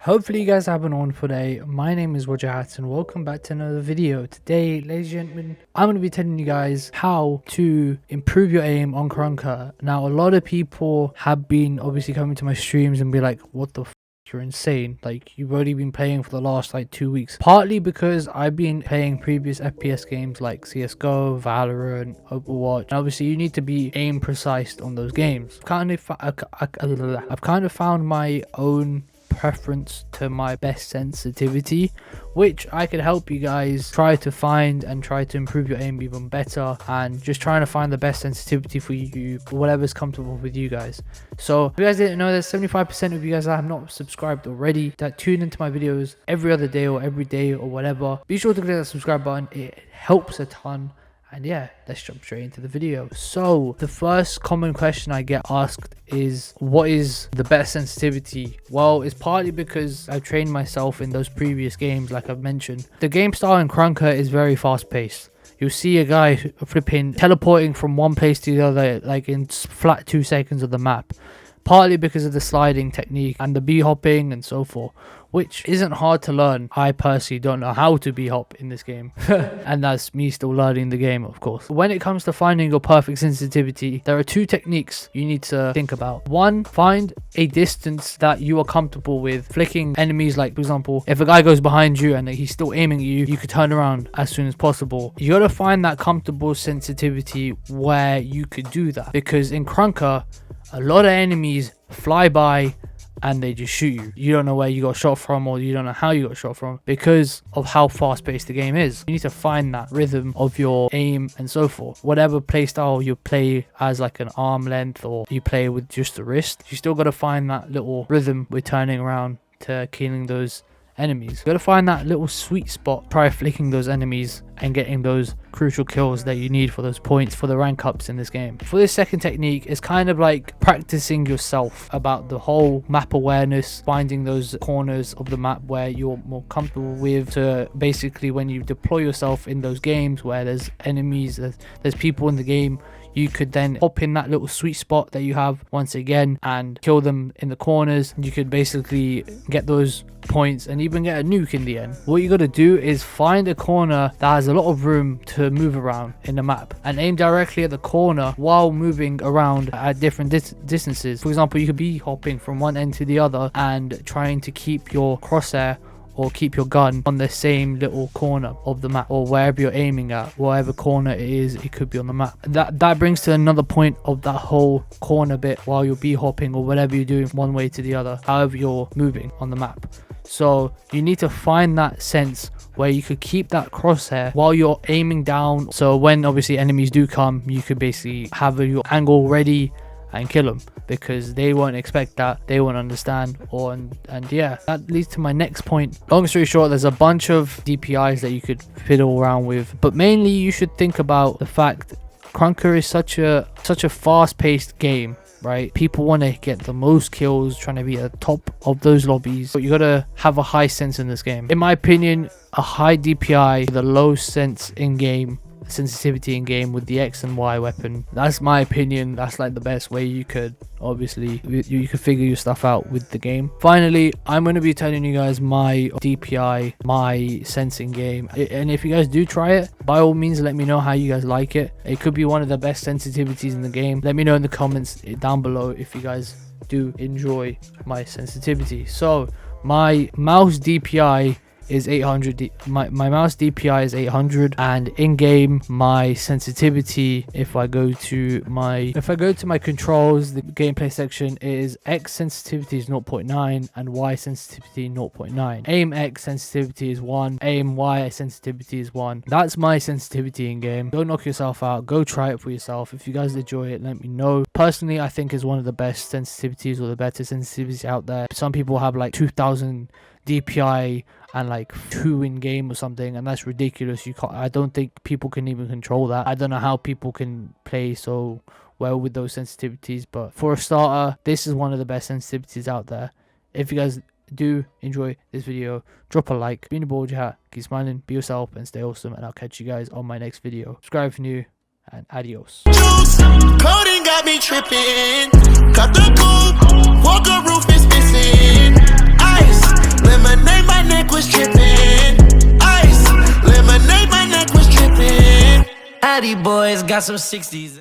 Hopefully you guys have been on for today. My name is Waja and welcome back to another video. Today, ladies and gentlemen, I'm going to be telling you guys how to improve your aim on Krunker. Now, a lot of people have been obviously coming to my streams and be like, what the f, you're insane. Like, you've already been playing for the last like 2 weeks. Partly because I've been playing previous FPS games like CSGO, Valorant, Overwatch. And obviously you need to be aim precise on those games. I've kind of found my own preference to my best sensitivity, which I could help you guys try to find and try to improve your aim even better, and just trying to find the best sensitivity for you, whatever's comfortable with you guys. So if you guys didn't know, there's 75% of you guys that have not subscribed already that tune into my videos every other day or every day or whatever. Be sure to click that subscribe button, it helps a ton. And yeah, let's jump straight into the video. So the first common question I get asked is, what is the best sensitivity? Well, it's partly because I've trained myself in those previous games, like I've mentioned. The game style in Krunker is very fast paced. You'll see a guy flipping teleporting from one place to the other like in flat 2 seconds of the map. Partly because of the sliding technique and the b-hopping and so forth, which isn't hard to learn. I personally don't know how to b-hop in this game. And that's me still learning the game, of course. When it comes to finding your perfect sensitivity, there are 2 techniques you need to think about. One, find a distance that you are comfortable with flicking enemies. Like, for example, if a guy goes behind you and he's still aiming at you, you could turn around as soon as possible. You gotta find that comfortable sensitivity where you could do that. Because in Krunker, a lot of enemies fly by and they just shoot you. You don't know where you got shot from, or you don't know how you got shot from, because of how fast paced the game is. You need to find that rhythm of your aim and so forth. Whatever playstyle you play as, like an arm length, or you play with just the wrist, you still got to find that little rhythm with turning around to killing those enemies. You gotta find that little sweet spot. Try flicking those enemies and getting those crucial kills that you need for those points for the rank ups in this game. For this second technique, it's kind of like practicing yourself about the whole map awareness, finding those corners of the map where you're more comfortable with, to basically when you deploy yourself in those games where there's enemies, there's people in the game, you could then hop in that little sweet spot that you have once again and kill them in the corners. You could basically get those points and even get a nuke in the end. What you got to do is find a corner that has a lot of room to move around in the map and aim directly at the corner while moving around at different distances. For example, you could be hopping from one end to the other and trying to keep your crosshair or keep your gun on the same little corner of the map, or wherever you're aiming at, whatever corner it is, it could be on the map. That brings to another point of that whole corner bit while you're b-hopping or whatever you're doing one way to the other, however you're moving on the map. So you need to find that sense where you could keep that crosshair while you're aiming down, so when obviously enemies do come, you could basically have your angle ready and kill them, because they won't expect that, they won't understand. And yeah, that leads to my next point. Long story short, there's a bunch of DPIs that you could fiddle around with, but mainly you should think about the fact Krunker is such a fast-paced game, right? People want to get the most kills, trying to be at the top of those lobbies, but you gotta have a high sense in this game. In my opinion, a high DPI with a low sense in game, sensitivity in game with the X and Y weapon, that's my opinion. That's like the best way you could obviously you could figure your stuff out with the game. Finally, I'm going to be telling you guys my DPI, my sense in game, and if you guys do try it, by all means let me know how you guys like it. It could be one of the best sensitivities in the game. Let me know in the comments down below if you guys do enjoy my sensitivity. So my mouse DPI is 800. My mouse DPI is 800, and in game my sensitivity, if I go to my controls, the gameplay section, is X sensitivity is 0.9 and Y sensitivity 0.9. Aim X sensitivity is 1, aim Y sensitivity is 1. That's my sensitivity in game. Don't knock yourself out, go try it for yourself. If you guys enjoy it, let me know. Personally, I think it's one of the best sensitivities or the better sensitivities out there. Some people have like 2000 DPI and like 2 in game or something, and that's ridiculous. I don't think people can even control that. I don't know how people can play so well with those sensitivities, but for a starter, this is one of the best sensitivities out there. If you guys do enjoy this video, drop a like, be in the ball hat, keep smiling, be yourself, and stay awesome, and I'll catch you guys on my next video. Subscribe if you're new, and adios. Coding got me tripping. Cut the coupe, walker roof is missing. Ice Addy boys got some 60s.